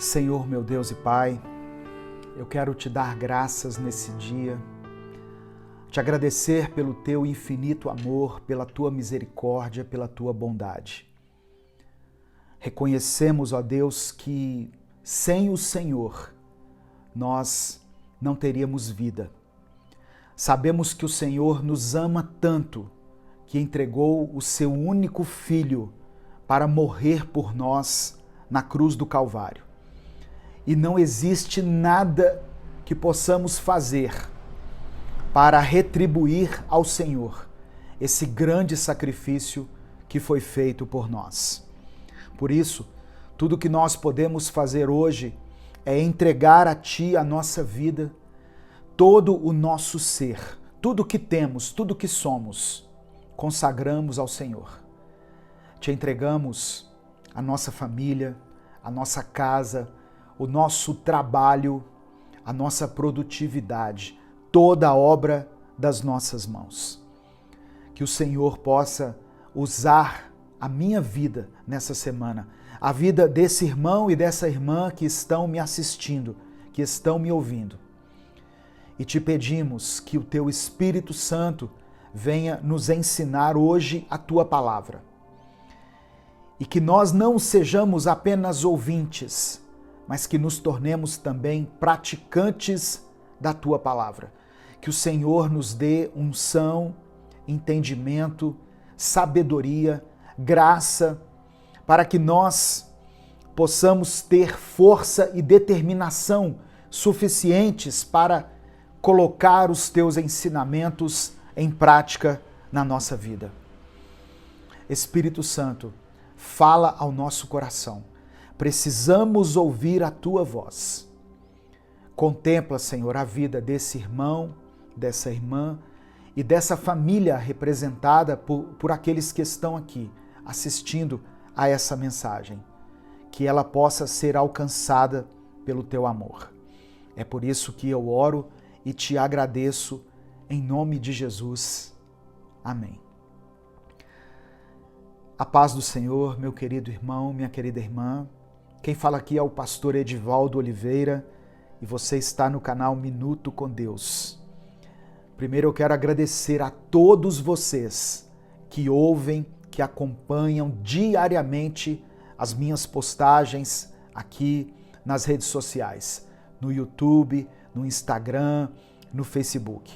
Senhor, meu Deus e Pai, eu quero te dar graças nesse dia, te agradecer pelo teu infinito amor, pela tua misericórdia, pela tua bondade. Reconhecemos, ó Deus, que sem o Senhor nós não teríamos vida. Sabemos que o Senhor nos ama tanto que entregou o seu único Filho para morrer por nós na cruz do Calvário. E não existe nada que possamos fazer para retribuir ao Senhor esse grande sacrifício que foi feito por nós. Por isso, tudo que nós podemos fazer hoje é entregar a Ti a nossa vida, todo o nosso ser, tudo que temos, tudo que somos, consagramos ao Senhor. Te entregamos a nossa família, a nossa casa, o nosso trabalho, a nossa produtividade, toda a obra das nossas mãos. Que o Senhor possa usar a minha vida nessa semana, a vida desse irmão e dessa irmã que estão me assistindo, que estão me ouvindo. E te pedimos que o Teu Espírito Santo venha nos ensinar hoje a Tua palavra. E que nós não sejamos apenas ouvintes, mas que nos tornemos também praticantes da Tua palavra. Que o Senhor nos dê unção, entendimento, sabedoria, graça, para que nós possamos ter força e determinação suficientes para colocar os Teus ensinamentos em prática na nossa vida. Espírito Santo, fala ao nosso coração. Precisamos ouvir a Tua voz. Contempla, Senhor, a vida desse irmão, dessa irmã e dessa família representada por aqueles que estão aqui assistindo a essa mensagem. Que ela possa ser alcançada pelo Teu amor. É por isso que eu oro e te agradeço em nome de Jesus. Amém. A paz do Senhor, meu querido irmão, minha querida irmã. Quem fala aqui é o pastor Edivaldo Oliveira e você está no canal Minuto com Deus. Primeiro eu quero agradecer a todos vocês que ouvem, que acompanham diariamente as minhas postagens aqui nas redes sociais, no YouTube, no Instagram, no Facebook.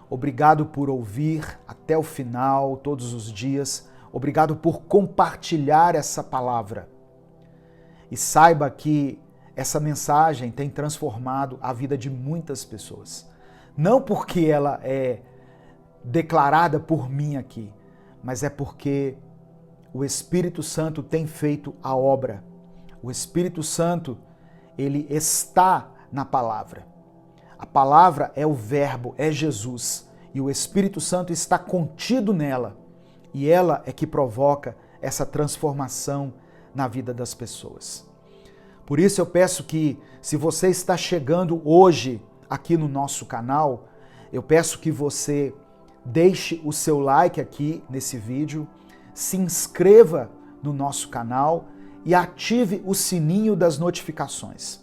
Obrigado por ouvir até o final, todos os dias. Obrigado por compartilhar essa palavra. E saiba que essa mensagem tem transformado a vida de muitas pessoas. Não porque ela é declarada por mim aqui, mas é porque o Espírito Santo tem feito a obra. O Espírito Santo, ele está na palavra. A palavra é o Verbo, é Jesus. E o Espírito Santo está contido nela. E ela é que provoca essa transformação na vida das pessoas. Por isso eu peço que, se você está chegando hoje aqui no nosso canal, eu peço que você deixe o seu like aqui nesse vídeo, se inscreva no nosso canal e ative o sininho das notificações.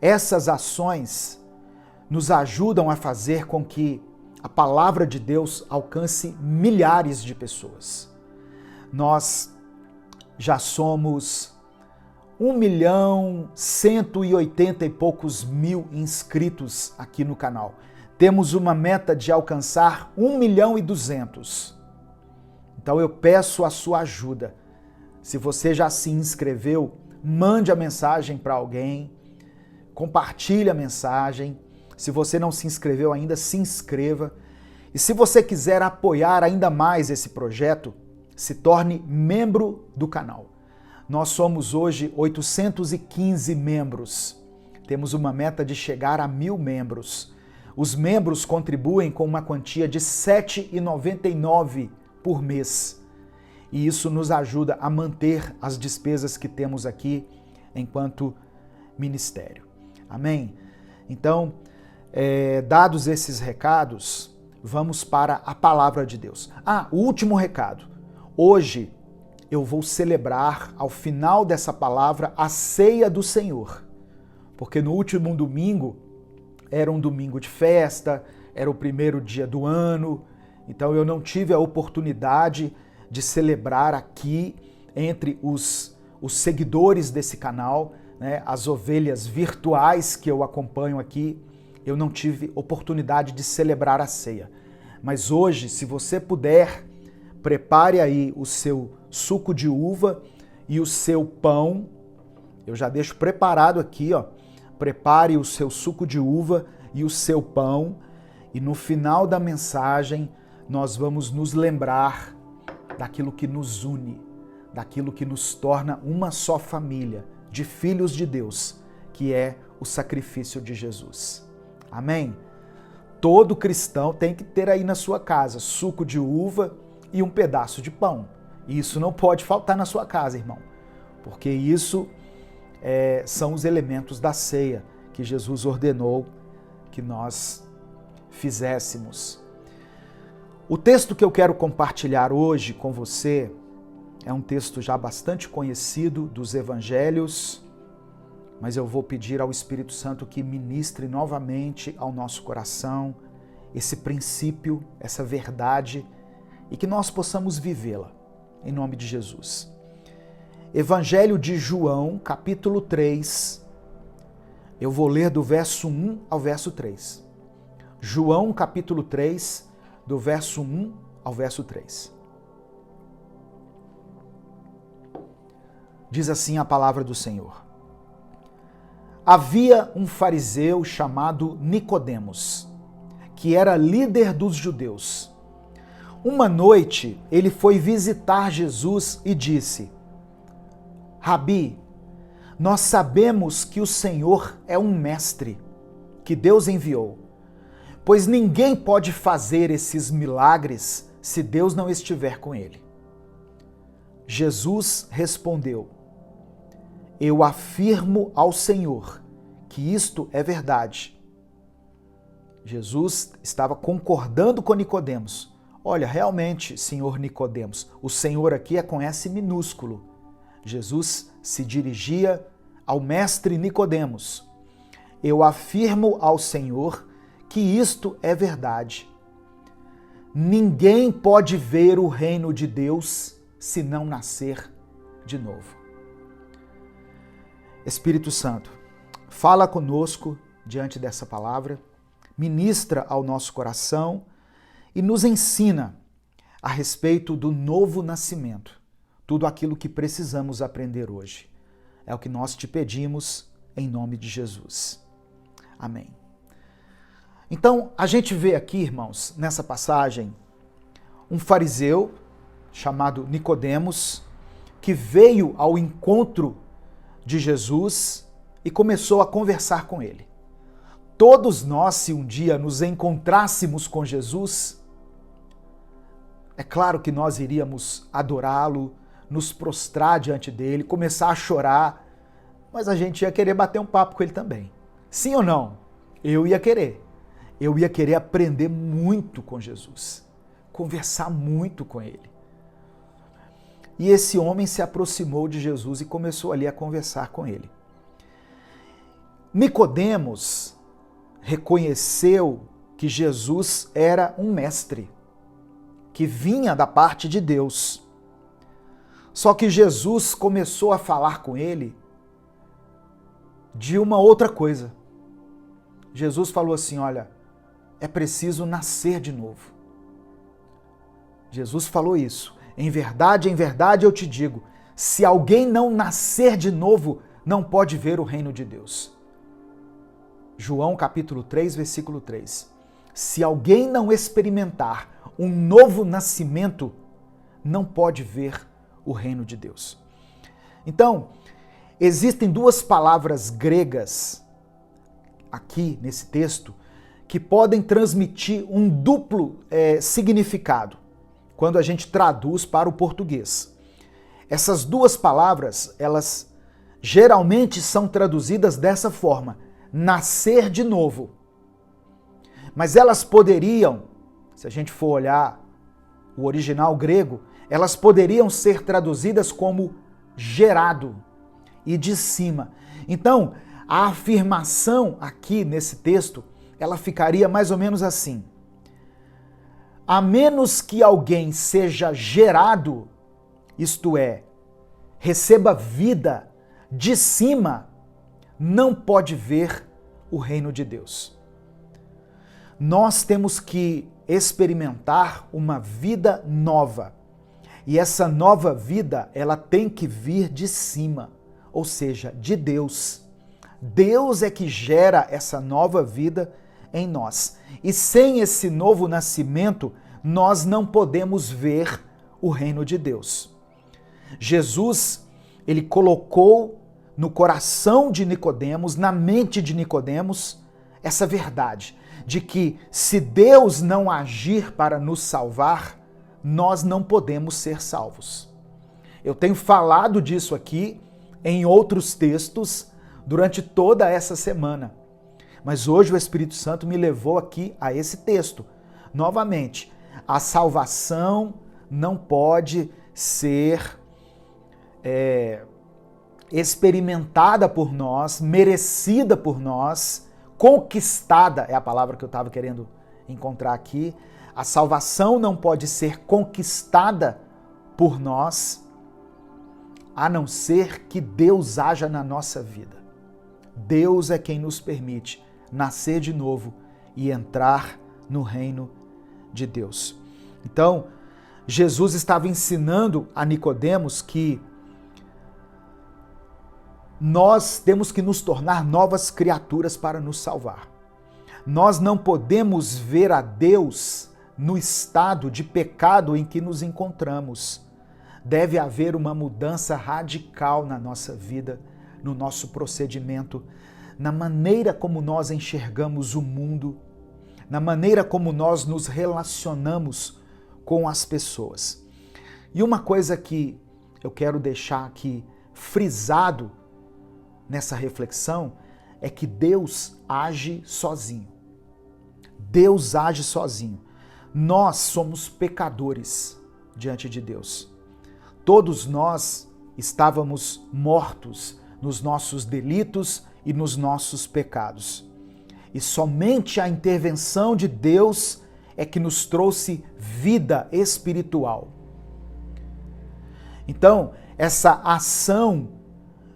Essas ações nos ajudam a fazer com que a palavra de Deus alcance milhares de pessoas. Nós já somos 1.180.000 e poucos inscritos aqui no canal. Temos uma meta de alcançar 1.200.000. Então eu peço a sua ajuda. Se você já se inscreveu, mande a mensagem para alguém, compartilhe a mensagem. Se você não se inscreveu ainda, se inscreva. E se você quiser apoiar ainda mais esse projeto, se torne membro do canal. Nós somos hoje 815 membros. Temos uma meta de chegar a 1.000 membros. Os membros contribuem com uma quantia de R$ 7,99 por mês. E isso nos ajuda a manter as despesas que temos aqui enquanto ministério. Amém? Então, dados esses recados, vamos para a palavra de Deus. O último recado. Hoje eu vou celebrar, ao final dessa palavra, a ceia do Senhor. porque no último domingo era um domingo de festa, era o primeiro dia do ano, então eu não tive a oportunidade de celebrar aqui entre os seguidores desse canal, né, as ovelhas virtuais que eu acompanho aqui, eu não tive oportunidade de celebrar a ceia. Mas hoje, se você puder, prepare aí o seu suco de uva e o seu pão. Eu já deixo preparado aqui, ó. Prepare o seu suco de uva e o seu pão. E no final da mensagem, nós vamos nos lembrar daquilo que nos une, daquilo que nos torna uma só família, de filhos de Deus, que é o sacrifício de Jesus. Amém? Todo cristão tem que ter aí na sua casa suco de uva e um pedaço de pão. Isso não pode faltar na sua casa, irmão, porque isso são os elementos da ceia que Jesus ordenou que nós fizéssemos. O texto que eu quero compartilhar hoje com você é um texto já bastante conhecido dos evangelhos, mas eu vou pedir ao Espírito Santo que ministre novamente ao nosso coração esse princípio, essa verdade, e que nós possamos vivê-la, em nome de Jesus. Evangelho de João, capítulo 3, eu vou ler do verso 1 ao verso 3. João, capítulo 3, do verso 1 ao verso 3. Diz assim a palavra do Senhor. Havia um fariseu chamado Nicodemos, que era líder dos judeus. Uma noite ele foi visitar Jesus e disse: Rabi, nós sabemos que o Senhor é um mestre, que Deus enviou, pois ninguém pode fazer esses milagres se Deus não estiver com ele. Jesus respondeu: Eu afirmo ao Senhor que isto é verdade. Jesus estava concordando com Nicodemos. Olha, realmente, senhor Nicodemos, o Senhor aqui é com S minúsculo. Jesus se dirigia ao mestre Nicodemos. Eu afirmo ao Senhor que isto é verdade. Ninguém pode ver o reino de Deus se não nascer de novo. Espírito Santo, fala conosco diante dessa palavra, ministra ao nosso coração e nos ensina a respeito do novo nascimento, tudo aquilo que precisamos aprender hoje. É o que nós te pedimos em nome de Jesus. Amém. Então, a gente vê aqui, irmãos, nessa passagem, um fariseu chamado Nicodemos, que veio ao encontro de Jesus e começou a conversar com ele. Todos nós, se um dia nos encontrássemos com Jesus, é claro que nós iríamos adorá-lo, nos prostrar diante dele, começar a chorar, mas a gente ia querer bater um papo com ele também. Sim ou não? Eu ia querer. Eu ia querer aprender muito com Jesus, conversar muito com ele. E esse homem se aproximou de Jesus e começou ali a conversar com ele. Nicodemos reconheceu que Jesus era um mestre, que vinha da parte de Deus. Só que Jesus começou a falar com ele de uma outra coisa. Jesus falou assim, olha, é preciso nascer de novo. Jesus falou isso. Em verdade eu te digo, se alguém não nascer de novo, não pode ver o reino de Deus. João capítulo 3, versículo 3. Se alguém não experimentar um novo nascimento, não pode ver o reino de Deus. Então, existem duas palavras gregas aqui nesse texto que podem transmitir um duplo significado quando a gente traduz para o português. Essas duas palavras, elas geralmente são traduzidas dessa forma, nascer de novo. Mas elas poderiam, se a gente for olhar o original grego, elas poderiam ser traduzidas como gerado e de cima. Então, A afirmação aqui nesse texto, ela ficaria mais ou menos assim: a menos que alguém seja gerado, isto é, receba vida de cima, não pode ver o reino de Deus. Nós temos que experimentar uma vida nova. E essa nova vida, ela tem que vir de cima, ou seja, de Deus. Deus é que gera essa nova vida em nós. E sem esse novo nascimento, nós não podemos ver o reino de Deus. Jesus, ele colocou no coração de Nicodemos, na mente de Nicodemos, essa verdade de que se Deus não agir para nos salvar, nós não podemos ser salvos. Eu tenho falado disso aqui em outros textos durante toda essa semana, mas hoje o Espírito Santo me levou aqui a esse texto. Novamente, a salvação não pode ser experimentada por nós, merecida por nós, conquistada, é a palavra que eu estava querendo encontrar aqui. A salvação não pode ser conquistada por nós, a não ser que Deus haja na nossa vida. Deus é quem nos permite nascer de novo e entrar no reino de Deus. Então, Jesus estava ensinando a Nicodemos que nós temos que nos tornar novas criaturas para nos salvar. Nós não podemos ver a Deus no estado de pecado em que nos encontramos. Deve haver uma mudança radical na nossa vida, no nosso procedimento, na maneira como nós enxergamos o mundo, na maneira como nós nos relacionamos com as pessoas. E uma coisa que eu quero deixar aqui frisado nessa reflexão é que Deus age sozinho. Deus age sozinho. Nós somos pecadores diante de Deus. Todos nós estávamos mortos nos nossos delitos e nos nossos pecados. E somente a intervenção de Deus é que nos trouxe vida espiritual. Então, essa ação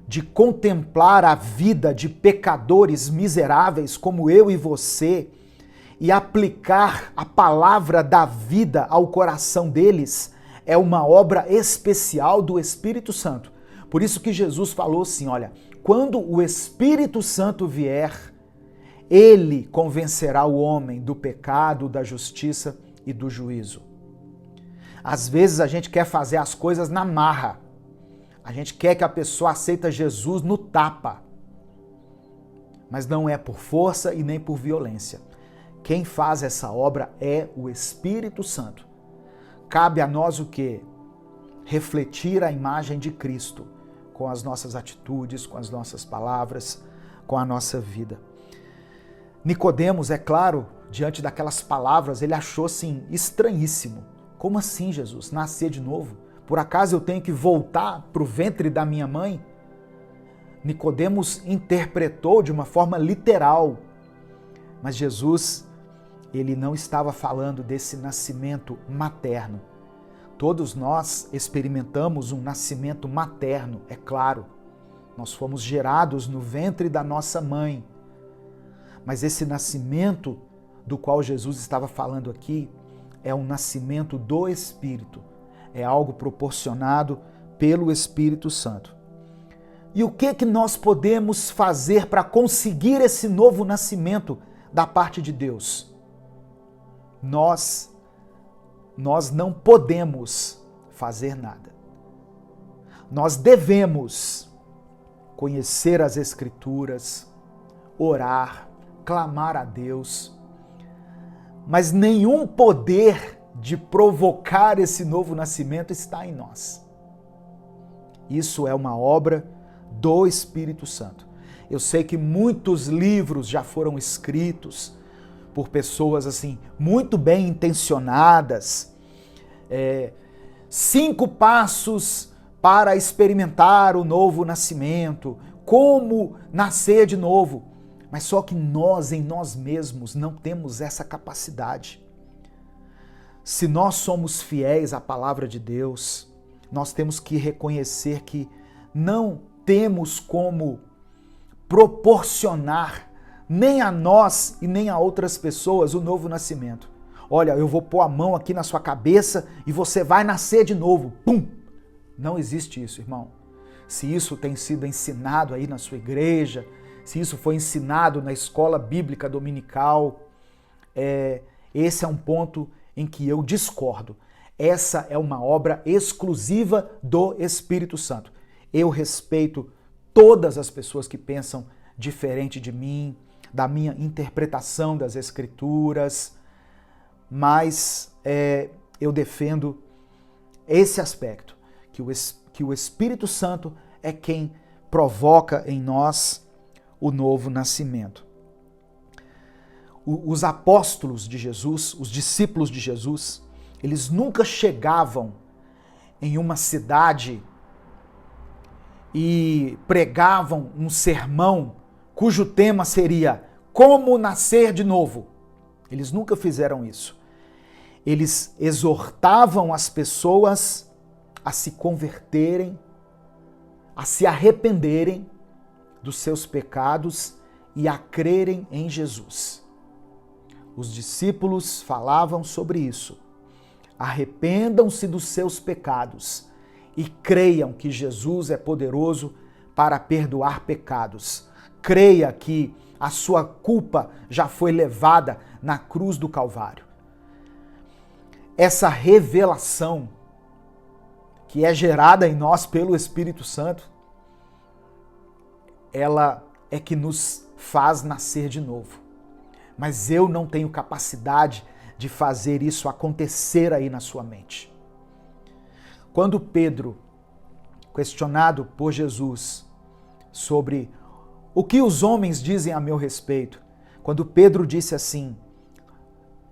de contemplar a vida de pecadores miseráveis como eu e você e aplicar a palavra da vida ao coração deles é uma obra especial do Espírito Santo. Por isso que Jesus falou assim, olha, quando o Espírito Santo vier, ele convencerá o homem do pecado, da justiça e do juízo. Às vezes a gente quer fazer as coisas na marra. A gente quer que a pessoa aceite Jesus no tapa. Mas não é por força e nem por violência. Quem faz essa obra é o Espírito Santo. Cabe a nós o quê? Refletir a imagem de Cristo com as nossas atitudes, com as nossas palavras, com a nossa vida. Nicodemos, é claro, diante daquelas palavras, ele achou assim estranhíssimo. Como assim, Jesus? Nascer de novo? Por acaso eu tenho que voltar para o ventre da minha mãe? Nicodemos interpretou de uma forma literal. Mas Jesus, ele não estava falando desse nascimento materno. Todos nós experimentamos um nascimento materno, é claro. Nós fomos gerados no ventre da nossa mãe. Mas esse nascimento do qual Jesus estava falando aqui é um nascimento do Espírito. É algo proporcionado pelo Espírito Santo. E o que nós podemos fazer para conseguir esse novo nascimento da parte de Deus? Nós não podemos fazer nada. Nós devemos conhecer as Escrituras, orar, clamar a Deus, mas nenhum poder de provocar esse novo nascimento está em nós. Isso é uma obra do Espírito Santo. Eu sei que muitos livros já foram escritos por pessoas assim muito bem intencionadas. 5 passos para experimentar o novo nascimento, como nascer de novo. Mas só que nós, em nós mesmos, não temos essa capacidade. Se nós somos fiéis à palavra de Deus, nós temos que reconhecer que não temos como proporcionar nem a nós e nem a outras pessoas o novo nascimento. Olha, eu vou pôr a mão aqui na sua cabeça e você vai nascer de novo. Pum! Não existe isso, irmão. Se isso tem sido ensinado aí na sua igreja, se isso foi ensinado na escola bíblica dominical, esse é um ponto em que eu discordo. Essa é uma obra exclusiva do Espírito Santo. Eu respeito todas as pessoas que pensam diferente de mim, da minha interpretação das Escrituras, mas eu defendo esse aspecto, que o Espírito Santo é quem provoca em nós o novo nascimento. Os apóstolos de Jesus, os discípulos de Jesus, eles nunca chegavam em uma cidade e pregavam um sermão cujo tema seria como nascer de novo. Eles nunca fizeram isso. Eles exortavam as pessoas a se converterem, a se arrependerem dos seus pecados e a crerem em Jesus. Os discípulos falavam sobre isso. Arrependam-se dos seus pecados e creiam que Jesus é poderoso para perdoar pecados. Creia que a sua culpa já foi levada na cruz do Calvário. Essa revelação que é gerada em nós pelo Espírito Santo, ela é que nos faz nascer de novo. Mas eu não tenho capacidade de fazer isso acontecer aí na sua mente. Quando Pedro, questionado por Jesus sobre o que os homens dizem a meu respeito, quando Pedro disse assim,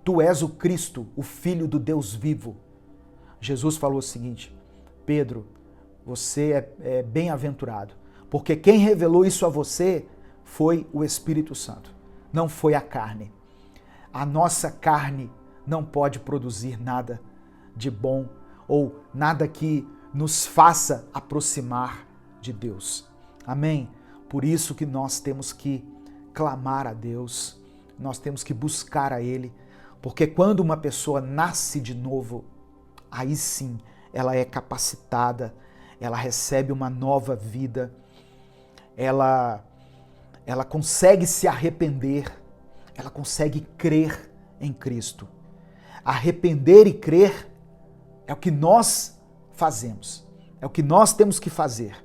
tu és o Cristo, o Filho do Deus vivo, Jesus falou o seguinte, Pedro, você é bem-aventurado, porque quem revelou isso a você foi o Espírito Santo, não foi a carne. A nossa carne não pode produzir nada de bom ou nada que nos faça aproximar de Deus. Amém? Por isso que nós temos que clamar a Deus, nós temos que buscar a Ele, porque quando uma pessoa nasce de novo, aí sim ela é capacitada, ela recebe uma nova vida, ela consegue se arrepender, ela consegue crer em Cristo. Arrepender e crer é o que nós fazemos, é o que nós temos que fazer.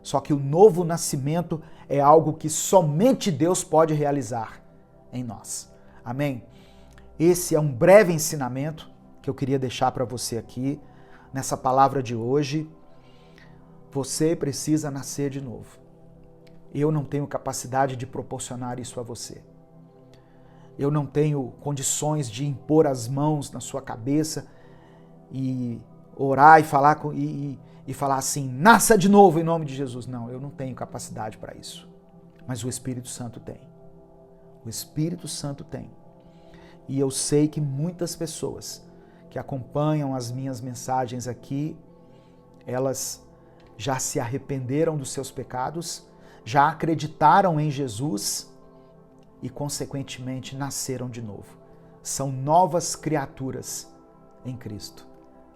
Só que o novo nascimento é algo que somente Deus pode realizar em nós. Amém? Esse é um breve ensinamento que eu queria deixar para você aqui, nessa palavra de hoje. Você precisa nascer de novo. Eu não tenho capacidade de proporcionar isso a você. Eu não tenho condições de impor as mãos na sua cabeça e orar e falar assim, nasça de novo em nome de Jesus. Não, eu não tenho capacidade para isso. Mas o Espírito Santo tem. O Espírito Santo tem. E eu sei que muitas pessoas que acompanham as minhas mensagens aqui, elas já se arrependeram dos seus pecados, já acreditaram em Jesus e, consequentemente, nasceram de novo. São novas criaturas em Cristo.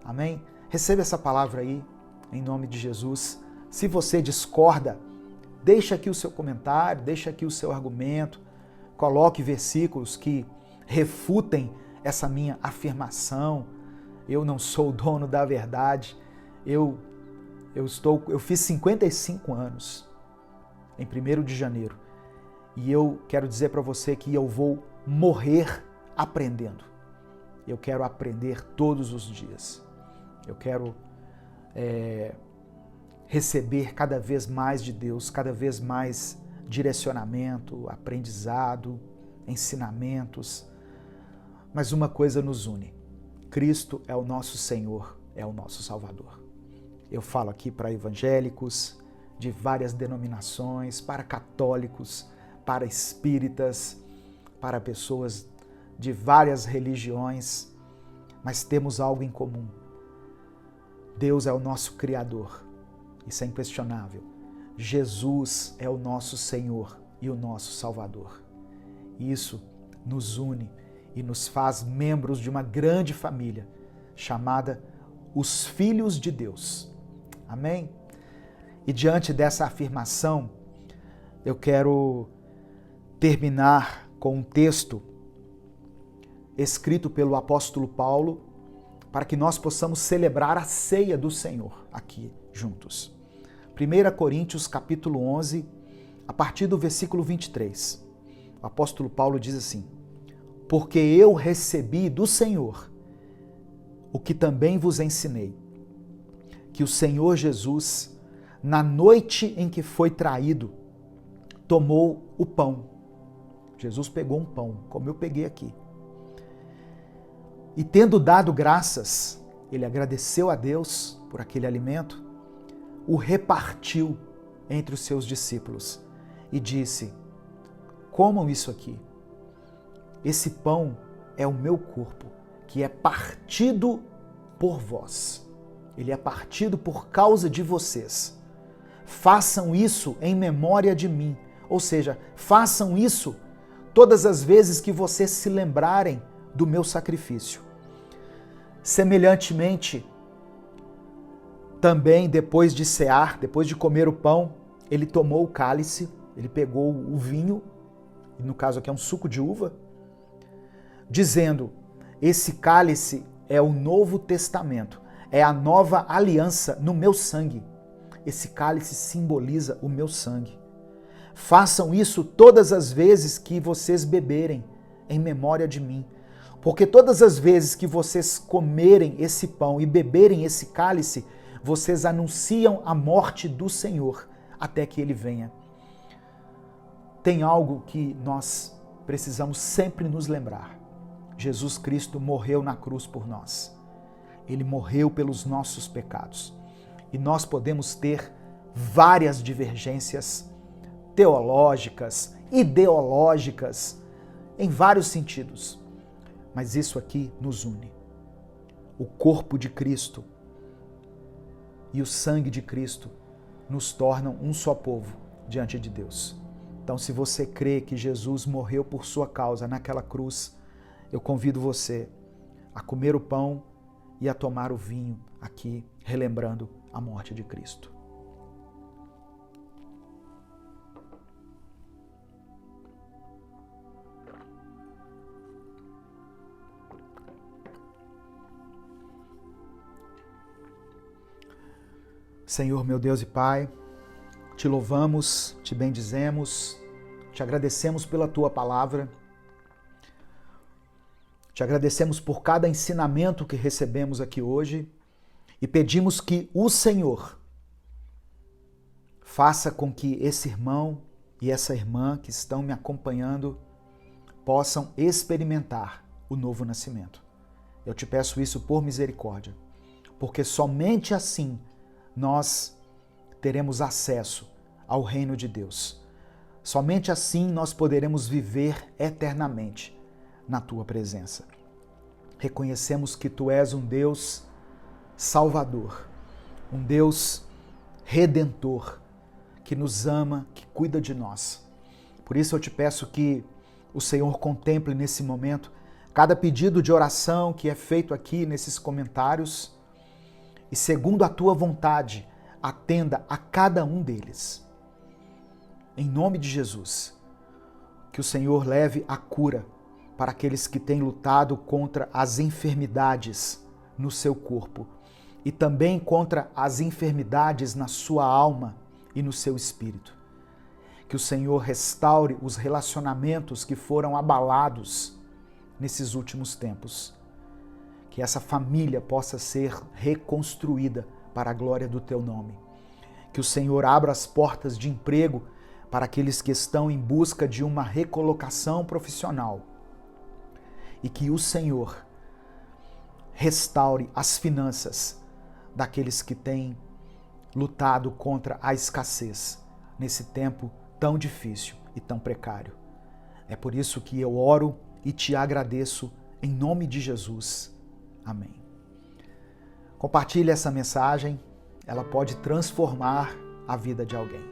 Amém? Receba essa palavra aí, em nome de Jesus. Se você discorda, deixa aqui o seu comentário, deixa aqui o seu argumento, coloque versículos que refutem essa minha afirmação. Eu não sou o dono da verdade. Eu fiz 55 anos em 1º de janeiro. E eu quero dizer para você que eu vou morrer aprendendo. Eu quero aprender todos os dias. Eu quero receber cada vez mais de Deus, cada vez mais direcionamento, aprendizado, ensinamentos. Mas uma coisa nos une. Cristo é o nosso Senhor, é o nosso Salvador. Eu falo aqui para evangélicos, de várias denominações, para católicos, para espíritas, para pessoas de várias religiões, mas temos algo em comum. Deus é o nosso Criador, isso é inquestionável. Jesus é o nosso Senhor e o nosso Salvador. Isso nos une e nos faz membros de uma grande família chamada os Filhos de Deus. Amém? E diante dessa afirmação, eu quero terminar com um texto escrito pelo apóstolo Paulo para que nós possamos celebrar a ceia do Senhor aqui juntos. 1 Coríntios capítulo 11, a partir do versículo 23. O apóstolo Paulo diz assim: porque eu recebi do Senhor o que também vos ensinei, que o Senhor Jesus, na noite em que foi traído, tomou o pão. Jesus pegou um pão, como eu peguei aqui. E tendo dado graças, ele agradeceu a Deus por aquele alimento, o repartiu entre os seus discípulos e disse: comam isso aqui. Esse pão é o meu corpo, que é partido por vós. Ele é partido por causa de vocês. Façam isso em memória de mim. Ou seja, façam isso todas as vezes que vocês se lembrarem do meu sacrifício. Semelhantemente, também depois de cear, depois de comer o pão, ele tomou o cálice, ele pegou o vinho, no caso aqui é um suco de uva, dizendo: esse cálice é o Novo Testamento, é a nova aliança no meu sangue. Esse cálice simboliza o meu sangue. Façam isso todas as vezes que vocês beberem, em memória de mim. Porque todas as vezes que vocês comerem esse pão e beberem esse cálice, vocês anunciam a morte do Senhor até que ele venha. Tem algo que nós precisamos sempre nos lembrar. Jesus Cristo morreu na cruz por nós. Ele morreu pelos nossos pecados. E nós podemos ter várias divergências teológicas, ideológicas, em vários sentidos. Mas isso aqui nos une. O corpo de Cristo e o sangue de Cristo nos tornam um só povo diante de Deus. Então, se você crê que Jesus morreu por sua causa naquela cruz, eu convido você a comer o pão e a tomar o vinho aqui, relembrando a morte de Cristo. Senhor, meu Deus e Pai, te louvamos, te bendizemos, te agradecemos pela tua palavra, te agradecemos por cada ensinamento que recebemos aqui hoje e pedimos que o Senhor faça com que esse irmão e essa irmã que estão me acompanhando possam experimentar o novo nascimento. Eu te peço isso por misericórdia, porque somente assim nós teremos acesso ao reino de Deus. Somente assim nós poderemos viver eternamente na tua presença. Reconhecemos que tu és um Deus salvador, um Deus redentor, que nos ama, que cuida de nós. Por isso eu te peço que o Senhor contemple nesse momento cada pedido de oração que é feito aqui nesses comentários e, segundo a tua vontade, atenda a cada um deles. Em nome de Jesus, que o Senhor leve a cura para aqueles que têm lutado contra as enfermidades no seu corpo e também contra as enfermidades na sua alma e no seu espírito. Que o Senhor restaure os relacionamentos que foram abalados nesses últimos tempos. Que essa família possa ser reconstruída para a glória do teu nome. Que o Senhor abra as portas de emprego para aqueles que estão em busca de uma recolocação profissional. E que o Senhor restaure as finanças daqueles que têm lutado contra a escassez nesse tempo tão difícil e tão precário. É por isso que eu oro e te agradeço em nome de Jesus. Amém. Compartilhe essa mensagem, ela pode transformar a vida de alguém.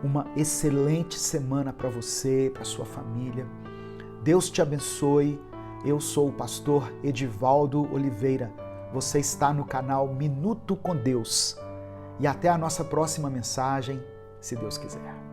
Uma excelente semana para você, para sua família. Deus te abençoe. Eu sou o pastor Edivaldo Oliveira. Você está no canal Minuto com Deus. E até a nossa próxima mensagem, se Deus quiser.